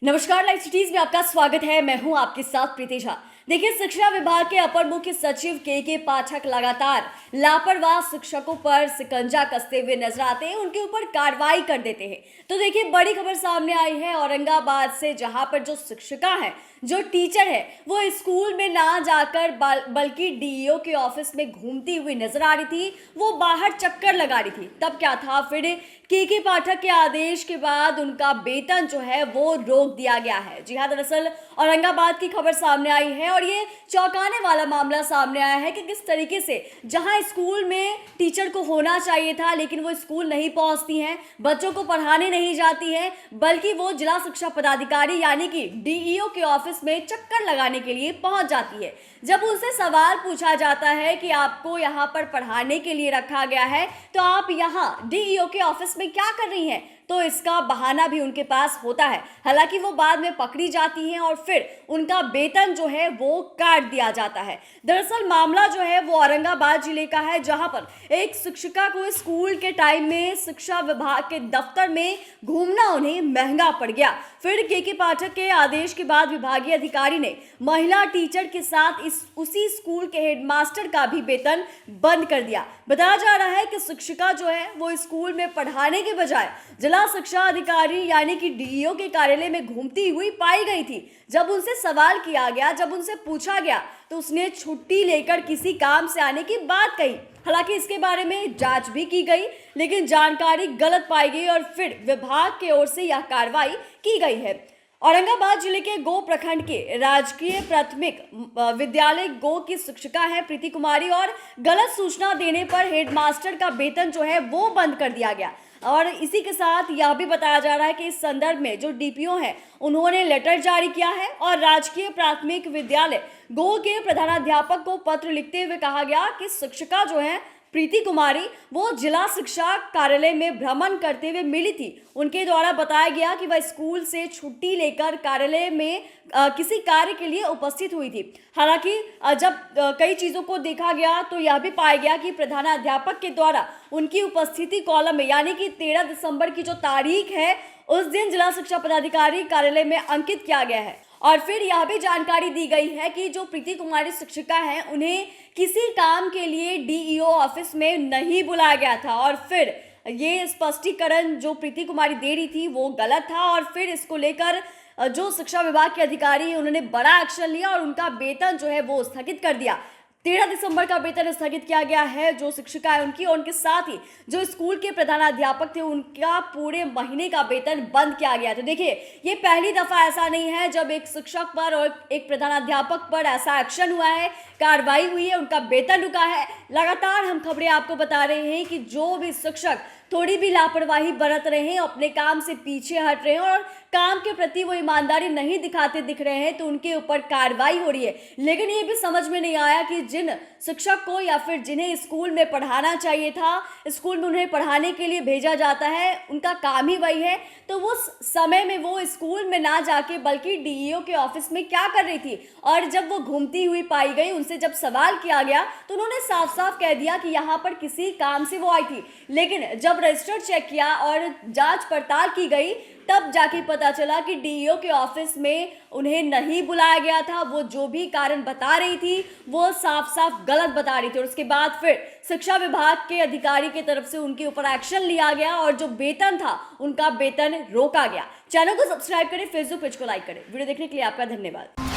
नमस्कार, live cities में आपका स्वागत है। मैं हूं आपके साथ प्रीति झा। देखिए, शिक्षा विभाग के अपर मुख्य सचिव के पाठक लगातार लापरवाह शिक्षकों पर शिकंजा कसते हुए नजर आते हैं, उनके ऊपर कार्रवाई कर देते हैं। तो देखिए, बड़ी खबर सामने आई है औरंगाबाद से, जहां पर जो शिक्षिका है, जो टीचर है, वो स्कूल में ना जाकर बल्कि डीईओ के ऑफिस में घूमती हुई नजर आ रही थी। वो बाहर चक्कर लगा रही थी। तब क्या था, फिर के पाठक के आदेश के बाद उनका वेतन जो है वो रोक दिया गया है। जी हाँ, दरअसल औरंगाबाद की खबर सामने आई है और ये चौंकाने वाला मामला सामने आया है कि किस तरीके से जहां स्कूल में टीचर को होना चाहिए था, लेकिन वो स्कूल नहीं पहुंचती हैं, बच्चों को पढ़ाने नहीं जाती हैं, बल्कि वो जिला शिक्षा पदाधिकारी यानी कि डीईओ के ऑफिस में चक्कर लगाने के लिए पहुंच जाती है। जब उनसे सवाल पूछा जाता है कि आपको यहाँ पर पढ़ाने के लिए रखा गया है, तो आप यहाँ डीईओ के ऑफिस में क्या कर रही हैं, तो इसका बहाना भी उनके पास होता है। हालांकि वो बाद में पकड़ी जाती हैं और फिर उनका वेतन जो है वो काट दिया जाता है। दरअसल मामला जो है वो औरंगाबाद जिले का है, जहां पर एक शिक्षिका को स्कूल के टाइम में शिक्षा विभाग के दफ्तर में घूमना उन्हें महंगा पड़ गया। फिर के पाठक के आदेश के बाद विभागीय अधिकारी ने महिला टीचर के साथ उसी स्कूल के हेडमास्टर का भी वेतन बंद कर दिया। बताया जा रहा है कि शिक्षिका जो है वो स्कूल में पढ़ाने के बजाय जिला शिक्षा अधिकारी यानी कि डीईओ के कार्यालय में घूमती हुई पाई गई थी। जब उनसे सवाल किया गया, जब उनसे पूछा गया, तो उसने छुट्टी लेकर किसी काम से आने की बात कही। हालांकि इसके बारे में जांच भी की गई, लेकिन जानकारी गलत पाई गई और फिर विभाग की ओर से यह कार्रवाई की गई है। औरंगाबाद जिले के गो प्रखंड के राजकीय प्राथमिक विद्यालय गो की शिक्षिका है प्रीति कुमारी, और गलत सूचना देने पर हेडमास्टर का वेतन जो है वो बंद कर दिया गया। और इसी के साथ यह भी बताया जा रहा है कि इस संदर्भ में जो डीपीओ हैं, उन्होंने लेटर जारी किया है और राजकीय प्राथमिक विद्यालय गो के प्रधानाध्यापक को पत्र लिखते हुए कहा गया कि शिक्षिका जो है प्रीति कुमारी वो जिला शिक्षा कार्यालय में भ्रमण करते हुए मिली थी। उनके द्वारा बताया गया कि वह स्कूल से छुट्टी लेकर कार्यालय में किसी कार्य के लिए उपस्थित हुई थी। हालांकि जब कई चीज़ों को देखा गया तो यह भी पाया गया कि प्रधानाध्यापक के द्वारा उनकी उपस्थिति कॉलम में यानी कि 13 दिसंबर की जो तारीख है, उस दिन जिला शिक्षा पदाधिकारी कार्यालय में अंकित किया गया है। और फिर यह भी जानकारी दी गई है कि जो प्रीति कुमारी शिक्षिका हैं, उन्हें किसी काम के लिए डीईओ ऑफिस में नहीं बुलाया गया था और फिर ये स्पष्टीकरण जो प्रीति कुमारी दे रही थी वो गलत था। और फिर इसको लेकर जो शिक्षा विभाग के अधिकारी हैं, उन्होंने बड़ा एक्शन लिया और उनका वेतन जो है वो स्थगित कर दिया। 13 दिसंबर का वेतन स्थगित किया गया है जो शिक्षिका है उनकी, और उनके साथ ही जो स्कूल के प्रधानाध्यापक थे उनका पूरे महीने का वेतन बंद किया गया। तो देखिए, ये पहली दफा ऐसा नहीं है जब एक शिक्षक पर और एक प्रधानाध्यापक पर ऐसा एक्शन हुआ है, कार्रवाई हुई है, उनका वेतन रुका है। लगातार हम खबरें आपको बता रहे हैं कि जो भी शिक्षक थोड़ी भी लापरवाही बरत रहे हैं, अपने काम से पीछे हट रहे हैं और काम के प्रति वो ईमानदारी नहीं दिखाते दिख रहे हैं, तो उनके ऊपर कार्रवाई हो रही है। लेकिन ये भी समझ में नहीं आया कि जिन शिक्षक को या फिर जिन्हें स्कूल में पढ़ाना चाहिए था, स्कूल में उन्हें पढ़ाने के लिए भेजा जाता है, उनका काम ही वही है, तो वो समय में वो स्कूल में ना जाके बल्कि डीईओ के ऑफिस में क्या कर रही थी। और जब वो घूमती हुई पाई गई, उनसे जब सवाल किया गया तो उन्होंने साफ साफ कह दिया कि यहाँ पर किसी काम से वो आई थी। लेकिन जब रजिस्टर चेक किया और जांच पड़ताल की गई, तब जाके पता चला कि डीईओ के ऑफिस में उन्हें नहीं बुलाया गया था। वो जो भी कारण बता रही थी वो साफ साफ गलत बता रही थी। और उसके बाद फिर शिक्षा विभाग के अधिकारी की तरफ से उनके ऊपर एक्शन लिया गया और जो वेतन था उनका वेतन रोका गया। चैनल को सब्सक्राइब करें, फेसबुक पेज को लाइक करें। वीडियो देखने के लिए आपका धन्यवाद।